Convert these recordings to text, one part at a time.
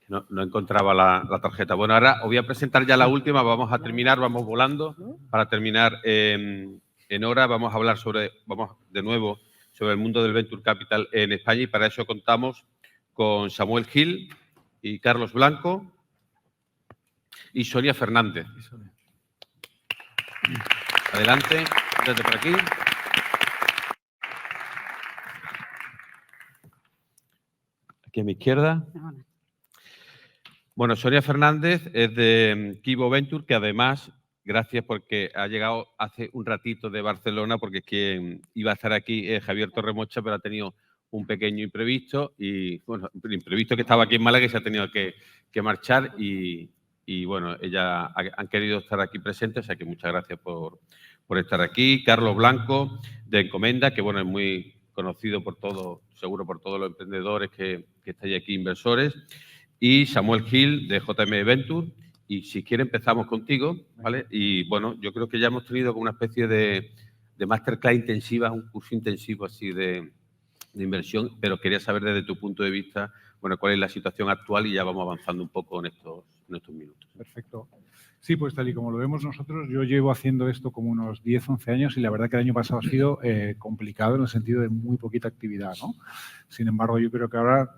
No encontraba la tarjeta. Bueno, ahora os voy a presentar ya la última. Vamos a terminar, vamos volando. Para terminar en hora, vamos a hablar de nuevo sobre el mundo del Venture Capital en España, y para eso contamos con Samuel Gil y Carlos Blanco y Sonia Fernández. Adelante, desde por aquí. Aquí a mi izquierda. Bueno, Sonia Fernández es de Kibo Venture, que además, gracias porque ha llegado hace un ratito de Barcelona, porque es que iba a estar aquí Javier Torremocha, pero ha tenido un pequeño imprevisto y, bueno, el imprevisto que estaba aquí en Málaga y se ha tenido que marchar y bueno, ella han querido estar aquí presentes, o sea que muchas gracias por estar aquí. Carlos Blanco, de Encomenda, que bueno, es muy conocido por todos, seguro por todos los emprendedores que estáis aquí, inversores. Y Samuel Gil, de JM Venture. Y si quiere empezamos contigo, ¿vale? Y bueno, yo creo que ya hemos tenido como una especie de masterclass intensiva, un curso intensivo así de inversión, pero quería saber desde tu punto de vista, bueno, cuál es la situación actual y ya vamos avanzando un poco en estos minutos. Perfecto. Sí, pues tal y como lo vemos nosotros, yo llevo haciendo esto como unos 10, 11 años y la verdad que el año pasado ha sido complicado en el sentido de muy poquita actividad, ¿no? Sin embargo, yo creo que ahora,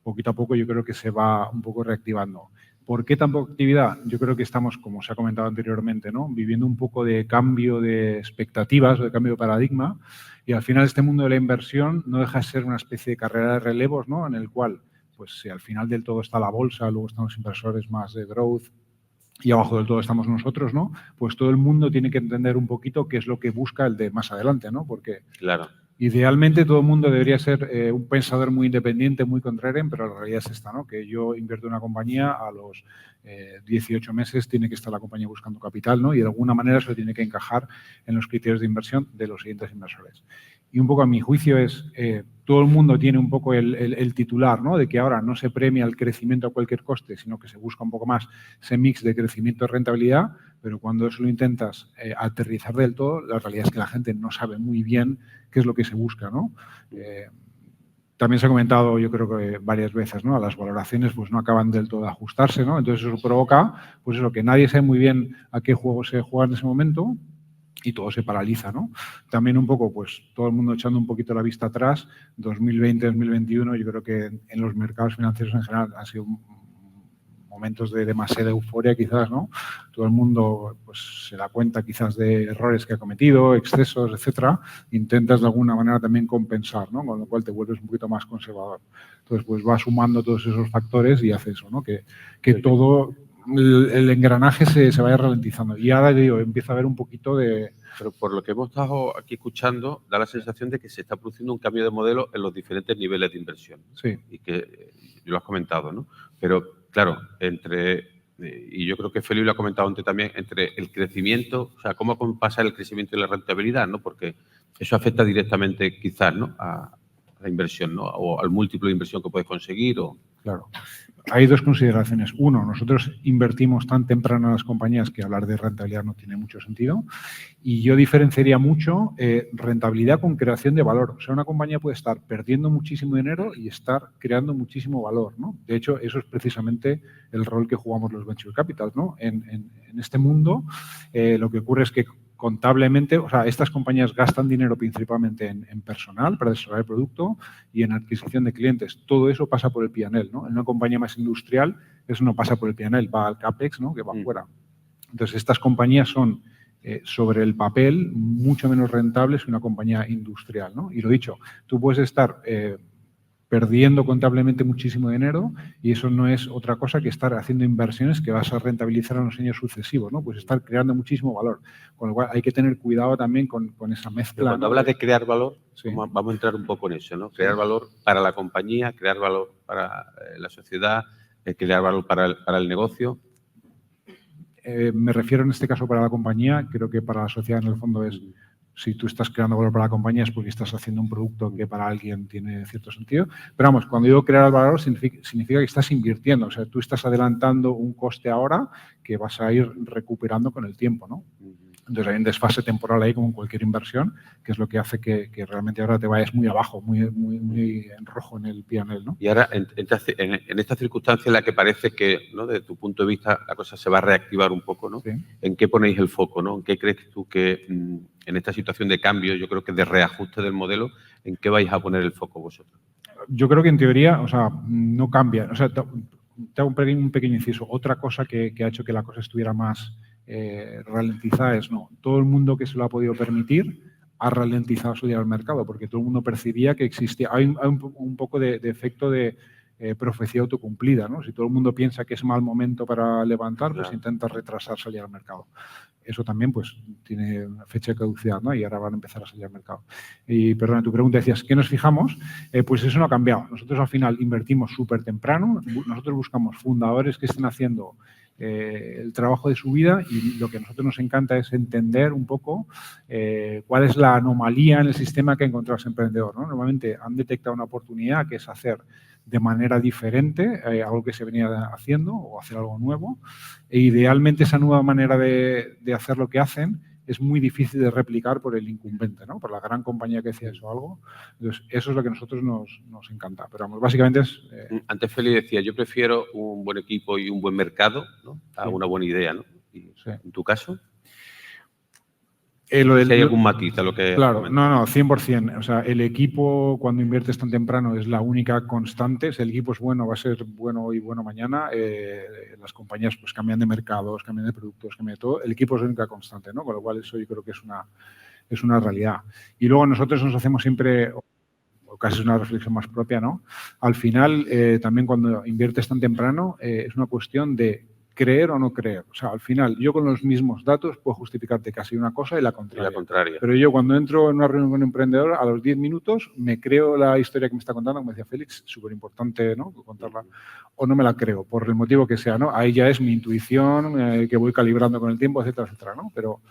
poquito a poco, yo creo que se va un poco reactivando. ¿Por qué tan poca actividad? Yo creo que estamos, como se ha comentado anteriormente, ¿no?, viviendo un poco de cambio de expectativas, de cambio de paradigma, y al final este mundo de la inversión no deja de ser una especie de carrera de relevos, ¿no?, en el cual, pues si al final del todo está la bolsa, luego están los inversores más de growth y abajo del todo estamos nosotros, ¿no?, pues todo el mundo tiene que entender un poquito qué es lo que busca el de más adelante, ¿no? Porque claro, idealmente todo el mundo debería ser un pensador muy independiente, muy contrarian, pero la realidad es esta, ¿no?, que yo invierto en una compañía, a los 18 meses tiene que estar la compañía buscando capital, ¿no?, y de alguna manera eso tiene que encajar en los criterios de inversión de los siguientes inversores. Y un poco a mi juicio es, todo el mundo tiene un poco el titular, ¿no?, de que ahora no se premia el crecimiento a cualquier coste, sino que se busca un poco más ese mix de crecimiento y rentabilidad, pero cuando eso lo intentas aterrizar del todo, la realidad es que la gente no sabe muy bien qué es lo que se busca, ¿no? También se ha comentado, yo creo que varias veces, ¿no?, las valoraciones pues no acaban del todo de ajustarse, ¿no? Entonces eso provoca, pues eso, que nadie sabe muy bien a qué juego se juega en ese momento y todo se paraliza, ¿no? También un poco, pues todo el mundo echando un poquito la vista atrás, 2020, 2021, yo creo que en los mercados financieros en general han sido momentos de demasiada euforia quizás, ¿no? Todo el mundo pues se da cuenta quizás de errores que ha cometido, excesos, etcétera. Intentas de alguna manera también compensar, ¿no?, con lo cual te vuelves un poquito más conservador. Entonces, pues vas sumando todos esos factores y hace eso, ¿no?, que todo el engranaje se vaya ralentizando. Y ahora, digo, empieza a haber un poquito de... Pero por lo que hemos estado aquí escuchando, da la sensación de que se está produciendo un cambio de modelo en los diferentes niveles de inversión. Sí. Y que lo has comentado, ¿no? Pero, claro, y yo creo que Felipe lo ha comentado antes también, entre el crecimiento, o sea, cómo pasa el crecimiento y la rentabilidad, ¿no? Porque eso afecta directamente quizás, ¿no?, a la inversión, ¿no?, o al múltiplo de inversión que puedes conseguir. Claro. Hay dos consideraciones. Uno, nosotros invertimos tan temprano en las compañías que hablar de rentabilidad no tiene mucho sentido. Y yo diferenciaría mucho rentabilidad con creación de valor. O sea, una compañía puede estar perdiendo muchísimo dinero y estar creando muchísimo valor, ¿no? De hecho, eso es precisamente el rol que jugamos los venture capital, ¿no? En este mundo, lo que ocurre es que contablemente, o sea, estas compañías gastan dinero principalmente en personal para desarrollar el producto y en adquisición de clientes. Todo eso pasa por el P&L, ¿no? En una compañía más industrial, eso no pasa por el P&L, va al CAPEX, ¿no?, que va fuera. Entonces, estas compañías son, sobre el papel, mucho menos rentables que una compañía industrial, ¿no? Y lo dicho, tú puedes estar perdiendo contablemente muchísimo dinero y eso no es otra cosa que estar haciendo inversiones que vas a rentabilizar en los años sucesivos, ¿no? Pues estar creando muchísimo valor. Con lo cual hay que tener cuidado también con esa mezcla. Pero cuando hablas de crear valor, sí, vamos a entrar un poco en eso, ¿no? Crear valor para la compañía, crear valor para la sociedad, crear valor para el negocio. Me refiero en este caso para la compañía, creo que para la sociedad en el fondo es, si tú estás creando valor para la compañía es porque estás haciendo un producto que para alguien tiene cierto sentido. Pero vamos, cuando digo crear valor significa que estás invirtiendo, o sea, tú estás adelantando un coste ahora que vas a ir recuperando con el tiempo, ¿no? Entonces, hay un desfase temporal ahí como en cualquier inversión, que es lo que hace que realmente ahora te vayas muy abajo, muy en rojo en el P&L, ¿no? Y ahora, en esta circunstancia en la que parece que, ¿no?, desde tu punto de vista, la cosa se va a reactivar un poco, ¿no? Sí. ¿En qué ponéis el foco, ¿no? ¿En qué crees tú que, en esta situación de cambio, yo creo que de reajuste del modelo, en qué vais a poner el foco vosotros? Yo creo que en teoría, o sea, no cambia. O sea, te hago un pequeño inciso. Otra cosa que ha hecho que la cosa estuviera más ralentizada es, no, todo el mundo que se lo ha podido permitir ha ralentizado su día al mercado, porque todo el mundo percibía que existía. Hay un poco de efecto de profecía autocumplida, ¿no? Si todo el mundo piensa que es mal momento para levantar, pues intenta retrasar salir al mercado. Eso también pues tiene una fecha de caducidad, ¿no? Y ahora van a empezar a salir al mercado. Y perdona, tu pregunta decías, ¿qué nos fijamos? Pues eso no ha cambiado. Nosotros al final invertimos súper temprano, nosotros buscamos fundadores que estén haciendo el trabajo de su vida y lo que a nosotros nos encanta es entender un poco cuál es la anomalía en el sistema que ha encontrado ese emprendedor, ¿no? Normalmente han detectado una oportunidad que es hacer de manera diferente algo que se venía haciendo o hacer algo nuevo. E idealmente esa nueva manera de hacer lo que hacen es muy difícil de replicar por el incumbente, ¿no? Por la gran compañía que hacía eso o algo. Entonces, eso es lo que a nosotros nos encanta. Pero vamos, básicamente es... Antes Félix decía, yo prefiero un buen equipo y un buen mercado, ¿no?, a una buena idea, ¿no? Y, Sí. ¿en tu caso? Si hay algún matiz a lo que... Claro, no, 100%. O sea, el equipo cuando inviertes tan temprano es la única constante. Si el equipo es bueno, va a ser bueno hoy, bueno mañana. Las compañías pues cambian de mercados, cambian de productos, cambian de todo. El equipo es la única constante, ¿no? Con lo cual eso yo creo que es una realidad. Y luego nosotros nos hacemos siempre, o casi es una reflexión más propia, ¿no? Al final, también cuando inviertes tan temprano, es una cuestión de creer o no creer. O sea, al final, yo con los mismos datos puedo justificarte casi una cosa y la contraria. Pero yo cuando entro en una reunión con un emprendedor, a los 10 minutos me creo la historia que me está contando, como decía Félix, súper importante, ¿no?, contarla, o no me la creo, por el motivo que sea, ¿no? Ahí ya es mi intuición, que voy calibrando con el tiempo, etcétera, etcétera, ¿no? Pero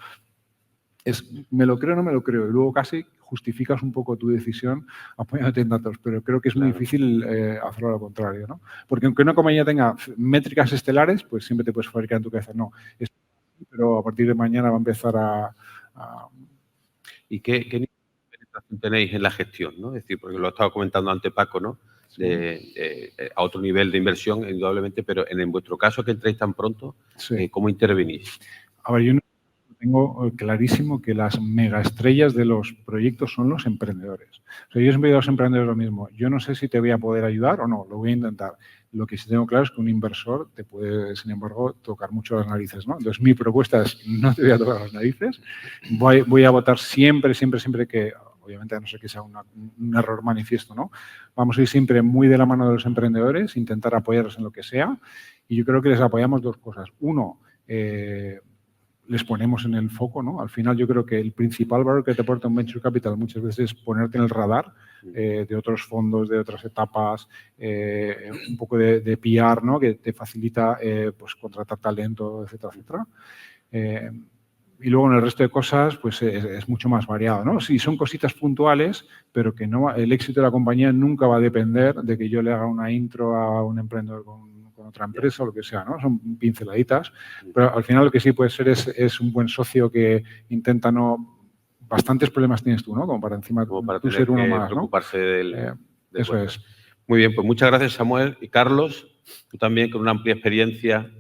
me lo creo o no me lo creo. Y luego casi justificas un poco tu decisión apoyándote en datos, pero creo que es muy difícil hacerlo lo contrario, ¿no? Porque aunque una compañía tenga métricas estelares, pues siempre te puedes fabricar en tu cabeza, no, pero a partir de mañana va a empezar a... ¿Y qué nivel de penetración tenéis en la gestión, ¿no? Es decir, porque lo estaba comentando antes Paco, ¿no? A otro nivel de inversión, indudablemente, pero en vuestro caso, que entréis tan pronto, ¿cómo intervenís? A ver, yo tengo clarísimo que las megaestrellas de los proyectos son los emprendedores. O sea, yo siempre digo a los emprendedores lo mismo. Yo no sé si te voy a poder ayudar o no, lo voy a intentar. Lo que sí tengo claro es que un inversor te puede, sin embargo, tocar mucho las narices, ¿no? Entonces, mi propuesta es, no te voy a tocar las narices. Voy a votar siempre que, obviamente, a no ser que sea un error manifiesto, ¿no? Vamos a ir siempre muy de la mano de los emprendedores, intentar apoyarlos en lo que sea. Y yo creo que les apoyamos dos cosas. Uno, les ponemos en el foco, ¿no? Al final yo creo que el principal valor que te aporta un venture capital muchas veces es ponerte en el radar de otros fondos, de otras etapas, un poco de PR, ¿no?, que te facilita pues contratar talento, etcétera, etcétera. Y luego en el resto de cosas pues es mucho más variado, ¿no? Sí, son cositas puntuales, pero que no, el éxito de la compañía nunca va a depender de que yo le haga una intro a un emprendedor con otra empresa o lo que sea, ¿no? Son pinceladitas, pero al final lo que sí puede ser es un buen socio que intenta no... Bastantes problemas tienes tú, ¿no? Como para encima como para tú ser uno más, ¿no? preocuparse del eso es. Muy bien, pues muchas gracias, Samuel. Y Carlos, tú también con una amplia experiencia,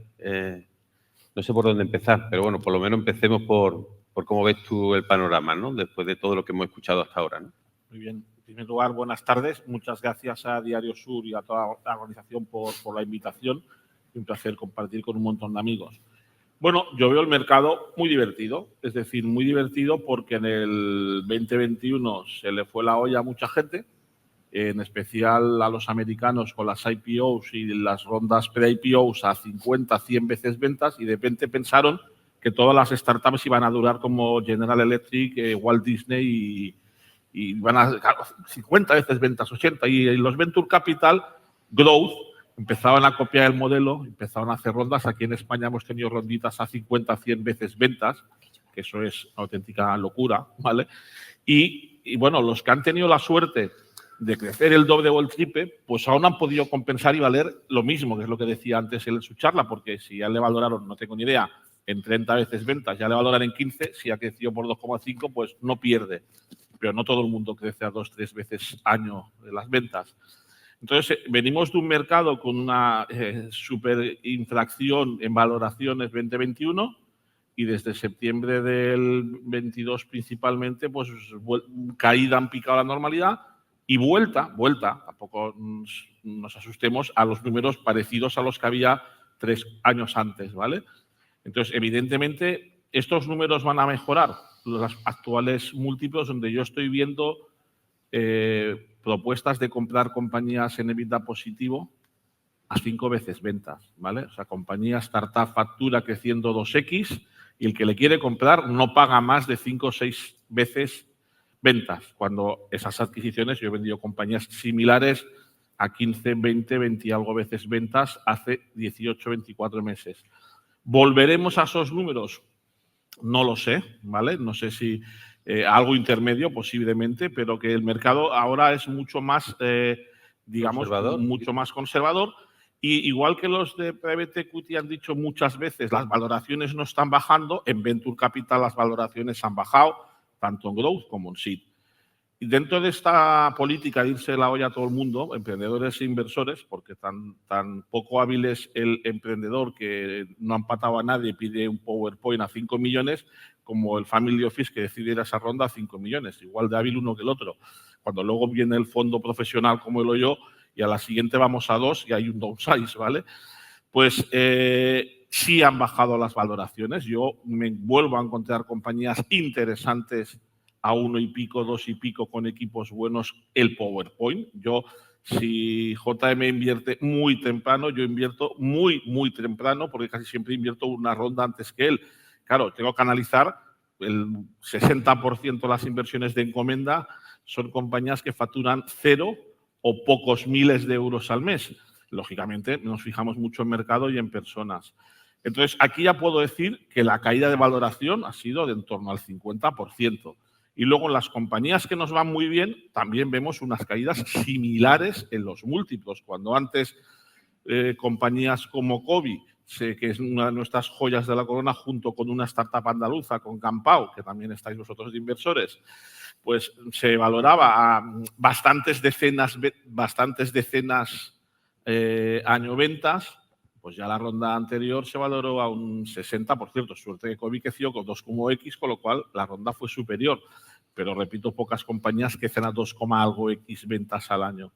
no sé por dónde empezar, pero bueno, por lo menos empecemos por cómo ves tú el panorama, ¿no?, después de todo lo que hemos escuchado hasta ahora, ¿no? Muy bien. En primer lugar, buenas tardes. Muchas gracias a Diario Sur y a toda la organización por la invitación. Un placer compartir con un montón de amigos. Bueno, yo veo el mercado muy divertido. Es decir, muy divertido porque en el 2021 se le fue la olla a mucha gente, en especial a los americanos con las IPOs y las rondas pre-IPOs a 50, 100 veces ventas, y de repente pensaron que todas las startups iban a durar como General Electric, Walt Disney y van a 50 veces ventas, 80. Y los Venture Capital Growth empezaban a copiar el modelo, empezaban a hacer rondas. Aquí en España hemos tenido ronditas a 50, 100 veces ventas, que eso es una auténtica locura, ¿vale? Y bueno, los que han tenido la suerte de crecer el doble o el triple, pues aún han podido compensar y valer lo mismo, que es lo que decía antes él en su charla, porque si ya le valoraron, no tengo ni idea, en 30 veces ventas, ya le valoran en 15, si ha crecido por 2,5, pues no pierde. Pero no todo el mundo crece a 2-3 veces año de las ventas. Entonces, venimos de un mercado con una superinflación en valoraciones 2021 y desde septiembre del 22 principalmente, pues caída en picado a la normalidad y vuelta, tampoco nos asustemos, a los números parecidos a los que había 3 años antes, ¿vale? Entonces, evidentemente, estos números van a mejorar los actuales múltiplos donde yo estoy viendo propuestas de comprar compañías en EBITDA positivo a 5 veces ventas, ¿vale? O sea, compañía startup factura creciendo 2x y el que le quiere comprar no paga más de 5 o 6 veces ventas. Cuando esas adquisiciones, yo he vendido compañías similares a 15, 20, 20 y algo veces ventas hace 18, 24 meses. ¿Volveremos a esos números? No lo sé, ¿vale? No sé si algo intermedio posiblemente, pero que el mercado ahora es mucho más, digamos, mucho más conservador. Y igual que los de Private Equity han dicho muchas veces, las valoraciones no están bajando, en Venture Capital las valoraciones han bajado, tanto en Growth como en Seed. Y dentro de esta política de irse la olla a todo el mundo, emprendedores e inversores, porque tan poco hábil es el emprendedor que no ha empatado a nadie y pide un PowerPoint a 5 millones, como el Family Office que decide ir a esa ronda a 5 millones, igual de hábil uno que el otro. Cuando luego viene el fondo profesional como el yo y a la siguiente vamos a 2 y hay un downsize, ¿vale? Pues sí han bajado las valoraciones. Yo me vuelvo a encontrar compañías interesantes a 1 y pico, 2 y pico con equipos buenos, el PowerPoint. Yo, si JM invierte muy temprano, yo invierto muy, muy temprano porque casi siempre invierto una ronda antes que él. Claro, tengo que analizar el 60% de las inversiones de Encomenda son compañías que facturan 0 o pocos miles de euros al mes. Lógicamente, nos fijamos mucho en mercado y en personas. Entonces, aquí ya puedo decir que la caída de valoración ha sido de en torno al 50%. Y luego en las compañías que nos van muy bien también vemos unas caídas similares en los múltiplos. Cuando antes compañías como Cobee, que es una de nuestras joyas de la corona, junto con una startup andaluza, con Campau, que también estáis vosotros de inversores, pues se valoraba a bastantes decenas año ventas, pues ya la ronda anterior se valoró a un 60%. Suerte que Cobee creció con 2,x, con lo cual la ronda fue superior. Pero repito, pocas compañías que hacen a 2, algo x ventas al año.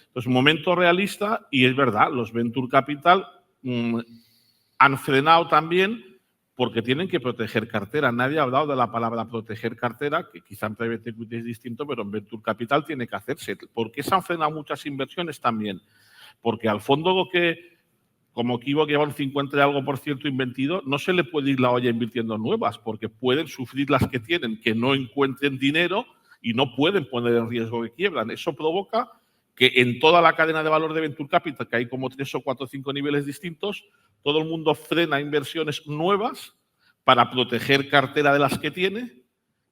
Entonces, momento realista, y es verdad, los Venture Capital han frenado también porque tienen que proteger cartera. Nadie ha hablado de la palabra proteger cartera, que quizá en Private Equity es distinto, pero en Venture Capital tiene que hacerse. ¿Por qué se han frenado muchas inversiones también? Porque al fondo lo que, como Kibo que lleva un 50 y algo % invertido, no se le puede ir la olla invirtiendo nuevas, porque pueden sufrir las que tienen, que no encuentren dinero y no pueden poner en riesgo que quiebran. Eso provoca que en toda la cadena de valor de Venture Capital, que hay como 3 o 4 o 5 niveles distintos, todo el mundo frena inversiones nuevas para proteger cartera de las que tiene,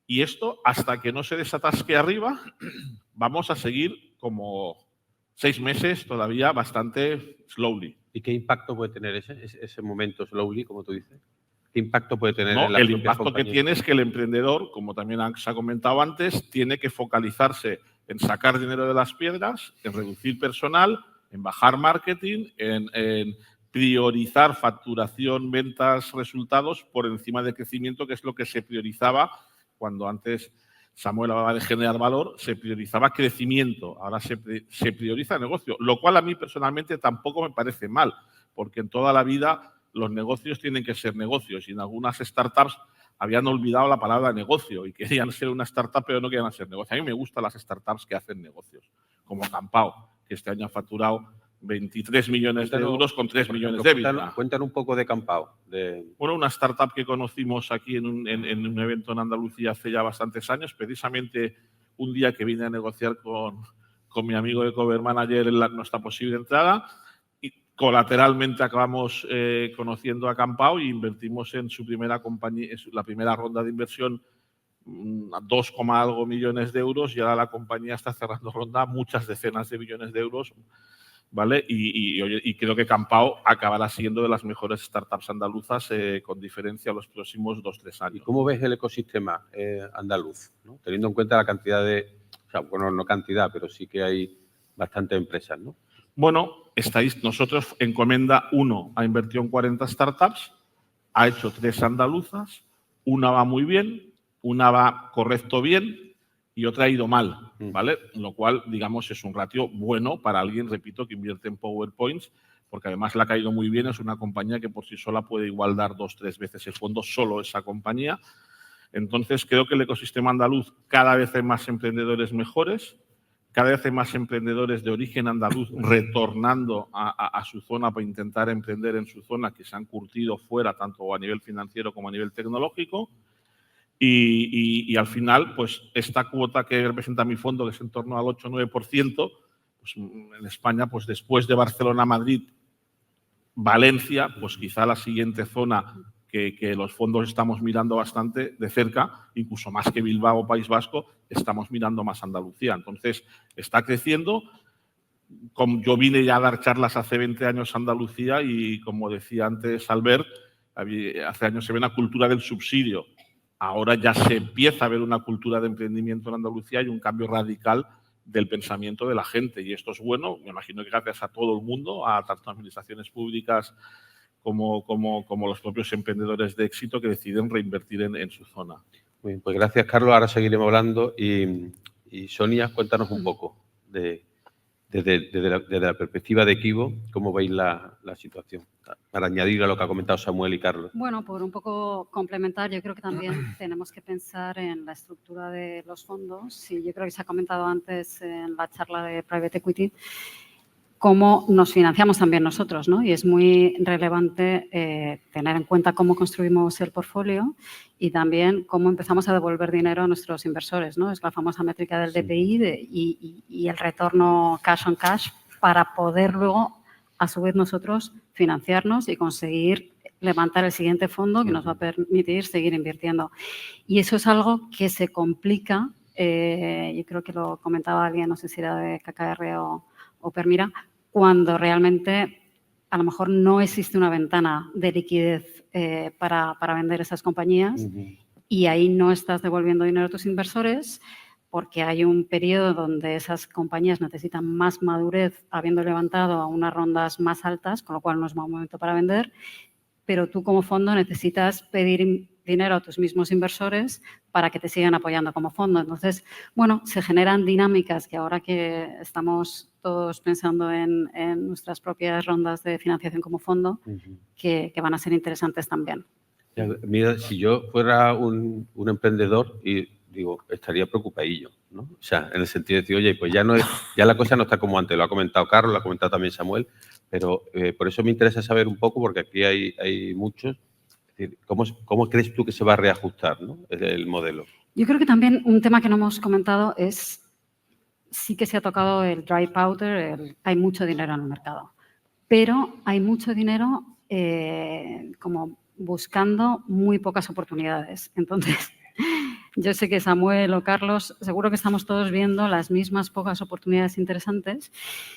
y esto, hasta que no se desatasque arriba, vamos a seguir como 6 meses todavía bastante slowly. ¿Y qué impacto puede tener ese momento slowly, como tú dices? ¿Qué impacto puede tener en la El impacto que tiene es que el emprendedor, como también se ha comentado antes, tiene que focalizarse en sacar dinero de las piedras, en reducir personal, en bajar marketing, en priorizar facturación, ventas, resultados por encima del crecimiento, que es lo que se priorizaba cuando antes Samuel hablaba de generar valor, se priorizaba crecimiento, ahora se prioriza negocio, lo cual a mí personalmente tampoco me parece mal, porque en toda la vida los negocios tienen que ser negocios y en algunas startups habían olvidado la palabra negocio y querían ser una startup pero no querían hacer negocio. A mí me gustan las startups que hacen negocios, como Campau, que este año ha facturado 23 millones de euros con 3 millones de EBITDA. Cuéntanos un poco de Campau. Bueno, una startup que conocimos aquí en un evento en Andalucía hace ya bastantes años, precisamente un día que vine a negociar con mi amigo de Cover Manager en nuestra posible entrada. Y colateralmente acabamos conociendo a Campau y invertimos en su primera compañía, en la primera ronda de inversión, a 2, algo millones de euros, y ahora la compañía está cerrando ronda muchas decenas de millones de euros. ¿vale? Y creo que Campao acabará siendo de las mejores startups andaluzas con diferencia los próximos 2-3 años. ¿Y cómo ves el ecosistema andaluz, ¿no? Teniendo en cuenta la cantidad de, o sea, bueno, no cantidad, pero sí que hay bastantes empresas, ¿no? Bueno, nosotros en Comenda 1 ha invertido en 40 startups, ha hecho 3 andaluzas, una va muy bien, una va correcto bien y otra ha ido mal, ¿vale? Lo cual, digamos, es un ratio bueno para alguien, repito, que invierte en PowerPoints, porque además le ha caído muy bien, es una compañía que por sí sola puede igual dar 2-3 veces el fondo, solo esa compañía. Entonces, creo que el ecosistema andaluz cada vez hay más emprendedores mejores, cada vez hay más emprendedores de origen andaluz retornando a su zona para intentar emprender en su zona, que se han curtido fuera, tanto a nivel financiero como a nivel tecnológico. Y al final, pues esta cuota que representa mi fondo, que es en torno al 8-9%, pues en España, pues después de Barcelona, Madrid, Valencia, pues quizá la siguiente zona que los fondos estamos mirando bastante de cerca, incluso más que Bilbao o País Vasco, estamos mirando más Andalucía. Entonces, está creciendo. Como yo vine ya a dar charlas hace 20 años a Andalucía y, como decía antes Albert, hace años se ve una cultura del subsidio. Ahora ya se empieza a ver una cultura de emprendimiento en Andalucía y un cambio radical del pensamiento de la gente. Y esto es bueno, me imagino que gracias a todo el mundo, a tanto administraciones públicas como los propios emprendedores de éxito que deciden reinvertir en su zona. Muy bien, pues gracias, Carlos. Ahora seguiremos hablando. Y Sonia, cuéntanos un poco desde la perspectiva de Equivo, cómo veis la situación, para añadir a lo que ha comentado Samuel y Carlos. Bueno, por un poco complementar, yo creo que también tenemos que pensar en la estructura de los fondos. Y yo creo que se ha comentado antes en la charla de Private Equity cómo nos financiamos también nosotros, ¿no? Y es muy relevante tener en cuenta cómo construimos el portfolio y también cómo empezamos a devolver dinero a nuestros inversores, ¿no? Es la famosa métrica del DPI y el retorno cash on cash para poder luego, a su vez, nosotros financiarnos y conseguir levantar el siguiente fondo que nos va a permitir seguir invirtiendo. Y eso es algo que se complica, yo creo que lo comentaba alguien, no sé si era de KKR o Permira, cuando realmente a lo mejor no existe una ventana de liquidez para vender esas compañías y ahí no estás devolviendo dinero a tus inversores porque hay un periodo donde esas compañías necesitan más madurez habiendo levantado a unas rondas más altas, con lo cual no es buen momento para vender, pero tú como fondo necesitas pedir dinero a tus mismos inversores para que te sigan apoyando como fondo. Entonces, bueno, se generan dinámicas que ahora que estamos todos pensando en nuestras propias rondas de financiación como fondo, que van a ser interesantes también. Mira, si yo fuera un emprendedor y digo, estaría preocupadillo, ¿no? O sea, en el sentido de decir, oye, pues ya la cosa no está como antes, lo ha comentado Carlos, lo ha comentado también Samuel, pero por eso me interesa saber un poco, porque aquí hay muchos. Es decir, ¿cómo crees tú que se va a reajustar, ¿no? el modelo? Yo creo que también un tema que no hemos comentado es, sí que se ha tocado el dry powder, hay mucho dinero en el mercado, pero hay mucho dinero como buscando muy pocas oportunidades. Entonces, yo sé que Samuel o Carlos, seguro que estamos todos viendo las mismas pocas oportunidades interesantes.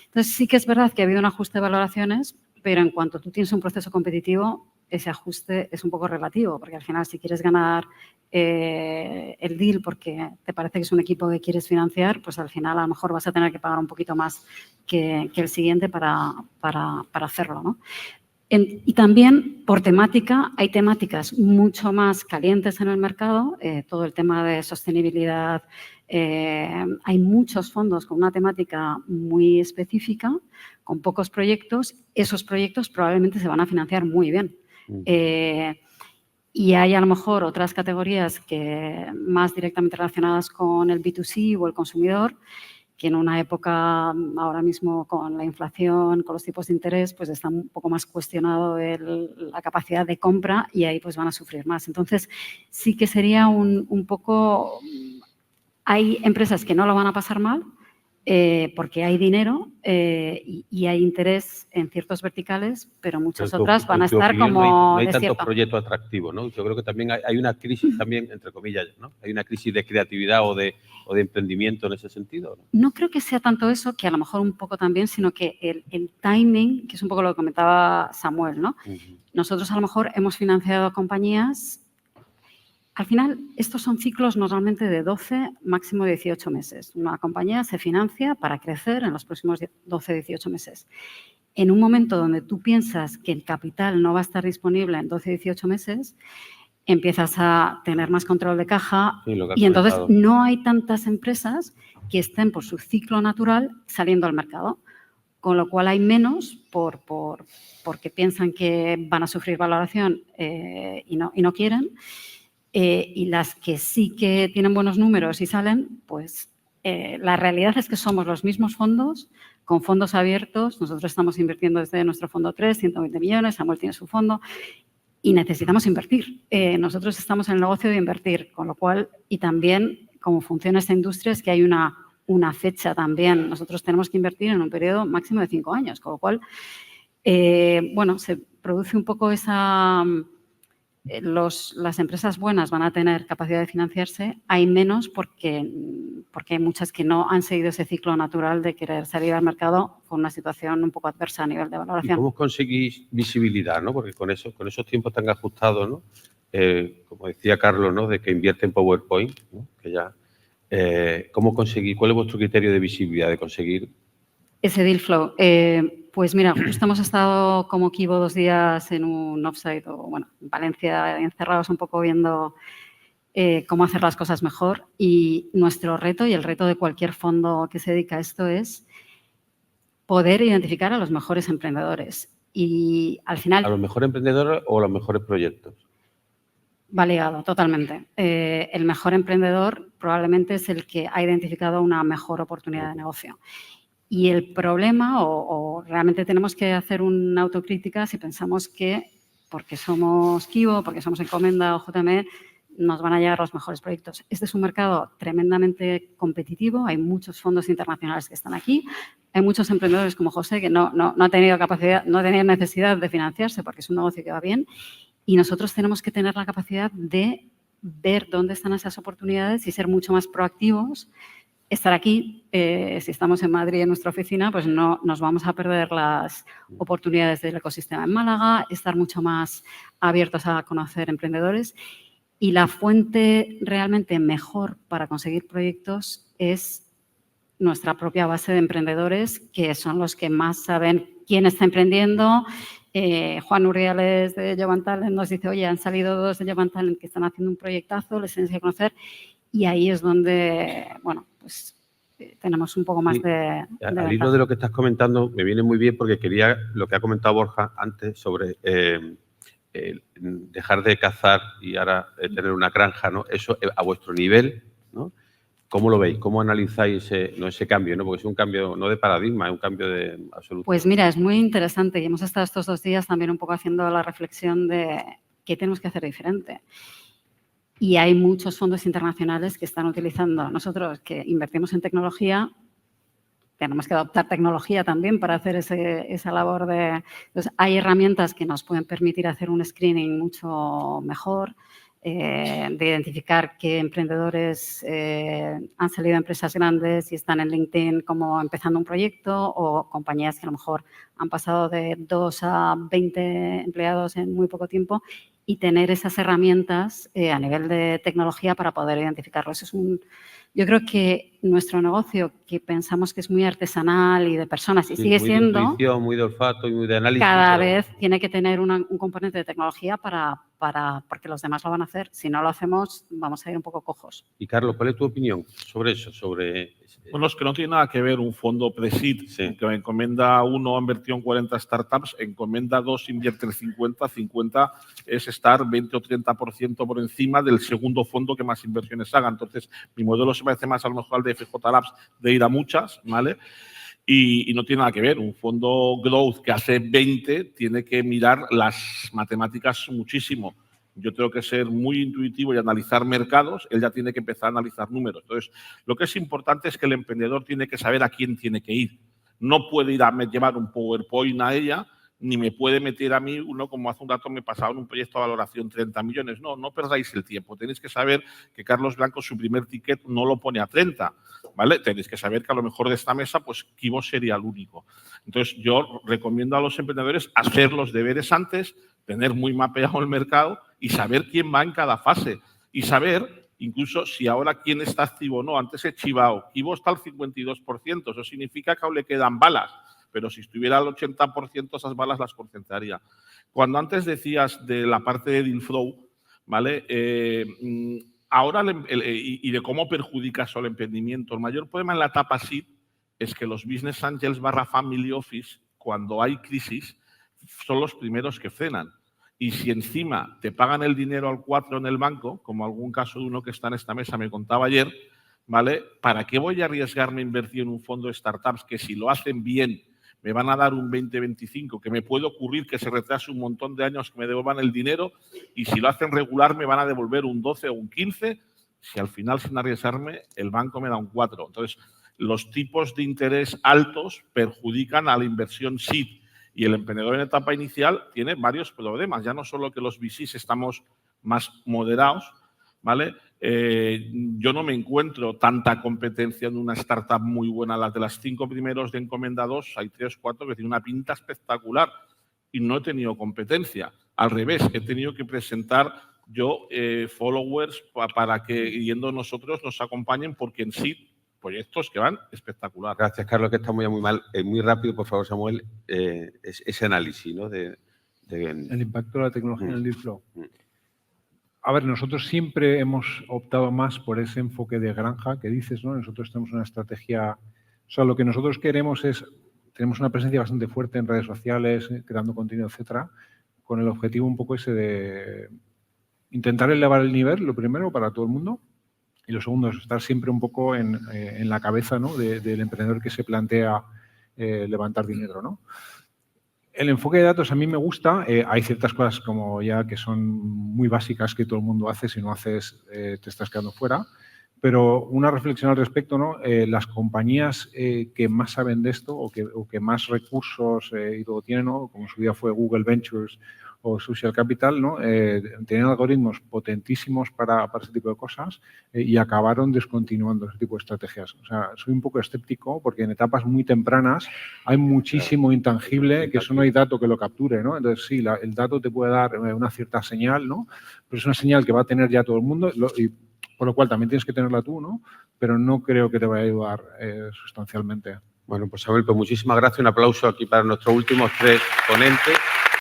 Entonces, sí que es verdad que ha habido un ajuste de valoraciones, pero en cuanto tú tienes un proceso competitivo, ese ajuste es un poco relativo, porque al final si quieres ganar el deal porque te parece que es un equipo que quieres financiar, pues al final a lo mejor vas a tener que pagar un poquito más que el siguiente para hacerlo, ¿no? Y también, por temática, hay temáticas mucho más calientes en el mercado, todo el tema de sostenibilidad. Hay muchos fondos con una temática muy específica, con pocos proyectos. Esos proyectos probablemente se van a financiar muy bien. Y hay a lo mejor otras categorías que más directamente relacionadas con el B2C o el consumidor, que en una época ahora mismo con la inflación, con los tipos de interés, pues está un poco más cuestionado la capacidad de compra y ahí pues van a sufrir más. Entonces, sí que sería un poco... Hay empresas que no lo van a pasar mal, porque hay dinero y hay interés en ciertos verticales, pero muchas Pero otras van a en tu estar opinión, como no hay desierto. tantos proyectos atractivos, ¿no? Yo creo que también hay una crisis también, entre comillas, ¿no? Hay una crisis de creatividad o de emprendimiento en ese sentido, ¿no? No creo que sea tanto eso, que a lo mejor un poco también, sino que el timing, que es un poco lo que comentaba Samuel, ¿no? Nosotros a lo mejor hemos financiado compañías. Al final, estos son ciclos normalmente de 12, máximo 18 meses. Una compañía se financia para crecer en los próximos 12, 18 meses. En un momento donde tú piensas que el capital no va a estar disponible en 12, 18 meses, empiezas a tener más control de caja y entonces no hay tantas empresas que estén por su ciclo natural saliendo al mercado, con lo cual hay menos porque piensan que van a sufrir valoración y no quieren. Y las que sí que tienen buenos números y salen, pues la realidad es que somos los mismos fondos, con fondos abiertos. Nosotros estamos invirtiendo desde nuestro fondo 3, 120 millones, Samuel tiene su fondo y necesitamos invertir. Nosotros estamos en el negocio de invertir, con lo cual, y también como funciona esta industria es que hay una fecha también. Nosotros tenemos que invertir en un periodo máximo de 5 años, con lo cual, bueno, se produce un poco esa... las empresas buenas van a tener capacidad de financiarse, hay menos porque hay muchas que no han seguido ese ciclo natural de querer salir al mercado con una situación un poco adversa a nivel de valoración. ¿Y cómo conseguís visibilidad, ¿no? Porque con esos tiempos tan ajustados, ¿no? Como decía Carlos, ¿no? De que invierte en PowerPoint, ¿no? Que ya, ¿cómo conseguís? ¿Cuál es vuestro criterio de visibilidad, de conseguir? Ese deal flow. Pues mira, justo hemos estado como Kibo 2 días en un offsite, o bueno, en Valencia, encerrados un poco viendo cómo hacer las cosas mejor. Y nuestro reto y el reto de cualquier fondo que se dedica a esto es poder identificar a los mejores emprendedores. Y al final... ¿A los mejores emprendedores o a los mejores proyectos? Va ligado, totalmente. El mejor emprendedor probablemente es el que ha identificado una mejor oportunidad de negocio. Y el problema, o realmente tenemos que hacer una autocrítica si pensamos que porque somos Kibo, porque somos Encomenda o JME, nos van a llegar los mejores proyectos. Este es un mercado tremendamente competitivo, hay muchos fondos internacionales que están aquí, hay muchos emprendedores como José que no ha tenido capacidad, no ha tenido necesidad de financiarse porque es un negocio que va bien y nosotros tenemos que tener la capacidad de ver dónde están esas oportunidades y ser mucho más proactivos. Estar aquí, si estamos en Madrid en nuestra oficina, pues no nos vamos a perder las oportunidades del ecosistema en Málaga, estar mucho más abiertos a conocer emprendedores. Y la fuente realmente mejor para conseguir proyectos es nuestra propia base de emprendedores, que son los que más saben quién está emprendiendo. Juan Urdiales de Jovan Talent nos dice, oye, han salido 2 de Jovan Talent que están haciendo un proyectazo, les tenéis que conocer. Y ahí es donde, bueno, pues tenemos un poco más de al hilo de lo que estás comentando, me viene muy bien porque quería lo que ha comentado Borja antes sobre dejar de cazar y ahora tener una granja, ¿no? Eso a vuestro nivel, ¿no? ¿Cómo lo veis? ¿Cómo analizáis ese cambio, ¿no? Porque es un cambio no de paradigma, es un cambio de absoluto. Pues mira, es muy interesante y hemos estado estos 2 días también un poco haciendo la reflexión de qué tenemos que hacer diferente. Y hay muchos fondos internacionales que están utilizando. Nosotros que invertimos en tecnología, tenemos que adoptar tecnología también para hacer esa labor de... Entonces, hay herramientas que nos pueden permitir hacer un screening mucho mejor, de identificar qué emprendedores han salido de empresas grandes y están en LinkedIn como empezando un proyecto o compañías que a lo mejor han pasado de 2 a 20 empleados en muy poco tiempo y tener esas herramientas a nivel de tecnología para poder identificarlo. Eso es yo creo que nuestro negocio, que pensamos que es muy artesanal y de personas, y sigue siendo... Muy de intuición, muy de olfato y muy de análisis. Cada vez tiene que tener un componente de tecnología porque los demás lo van a hacer. Si no lo hacemos, vamos a ir un poco cojos. Y Carlos, ¿cuál es tu opinión sobre eso? Bueno, es que no tiene nada que ver un fondo pre-seed, sí. Que Encomenda 1 ha invertido en 40 startups, Encomenda 2 invierte en 50 es estar 20 o 30% por encima del segundo fondo que más inversiones haga. Entonces, mi modelo se parece más a lo mejor al de FJ Labs de ir a muchas, ¿vale? Y no tiene nada que ver. Un fondo growth que hace 20 tiene que mirar las matemáticas muchísimo. Yo tengo que ser muy intuitivo y analizar mercados, él ya tiene que empezar a analizar números. Entonces, lo que es importante es que el emprendedor tiene que saber a quién tiene que ir. No puede ir a llevar un PowerPoint a ella, ni me puede meter a mí uno, como hace un rato me pasaba en un proyecto de valoración 30 millones. No, no perdáis el tiempo. Tenéis que saber que Carlos Blanco su primer ticket no lo pone a 30, ¿vale? Tenéis que saber que a lo mejor de esta mesa, pues Quibo sería el único. Entonces, yo recomiendo a los emprendedores hacer los deberes antes, tener muy mapeado el mercado y saber quién va en cada fase. Y saber, incluso, si ahora quién está activo o no. Antes he chivado, Quibo está al 52%, eso significa que aún le quedan balas. Pero si estuviera al 80%, esas balas las concentraría. Cuando antes decías de la parte de deal flow, ¿vale? Ahora, y de cómo perjudica eso al emprendimiento, el mayor problema en la etapa seed es que los business angels / family office, cuando hay crisis, son los primeros que frenan. Y si encima te pagan el dinero al 4 en el banco, como algún caso de uno que está en esta mesa me contaba ayer, ¿vale? ¿Para qué voy a arriesgarme a invertir en un fondo de startups que si lo hacen bien me van a dar un 20-25, que me puede ocurrir que se retrase un montón de años que me devuelvan el dinero y si lo hacen regular me van a devolver un 12 o un 15, si al final sin arriesgarme el banco me da un 4. Entonces, los tipos de interés altos perjudican a la inversión seed y el emprendedor en etapa inicial tiene varios problemas, ya no solo que los VCs estamos más moderados, ¿vale? Yo no me encuentro tanta competencia en una startup muy buena. Las de las 5 primeros de Encomenda 2, hay 3 o 4 que tienen una pinta espectacular y no he tenido competencia. Al revés, he tenido que presentar yo followers para que, yendo nosotros, nos acompañen porque en sí, proyectos que van espectacular. Gracias, Carlos, que está muy mal. Muy rápido, por favor, Samuel, ese análisis, ¿no? El impacto de la tecnología en el deal flow. A ver, nosotros siempre hemos optado más por ese enfoque de granja que dices, ¿no? Nosotros tenemos una estrategia, o sea, lo que nosotros queremos es, tenemos una presencia bastante fuerte en redes sociales, creando contenido, etcétera, con el objetivo un poco ese de intentar elevar el nivel, lo primero, para todo el mundo, y lo segundo es estar siempre un poco en la cabeza, ¿no? del emprendedor que se plantea levantar dinero, ¿no? El enfoque de datos a mí me gusta. Hay ciertas cosas como ya que son muy básicas que todo el mundo hace. Si no haces, te estás quedando fuera. Pero una reflexión al respecto, ¿no? Las compañías que más saben de esto o que más recursos y todo tienen, ¿no? Como en su día fue Google Ventures o Social Capital, ¿no? Tenían algoritmos potentísimos para ese tipo de cosas y acabaron descontinuando ese tipo de estrategias. O sea, soy un poco escéptico porque en etapas muy tempranas hay muchísimo intangible que eso no hay dato que lo capture, ¿no? Entonces, sí, el dato te puede dar una cierta señal, ¿no? Pero es una señal que va a tener ya todo el mundo y por lo cual también tienes que tenerla tú, ¿no? Pero no creo que te vaya a ayudar sustancialmente. Bueno, pues Samuel, pues muchísimas gracias. Un aplauso aquí para nuestros últimos 3 ponentes.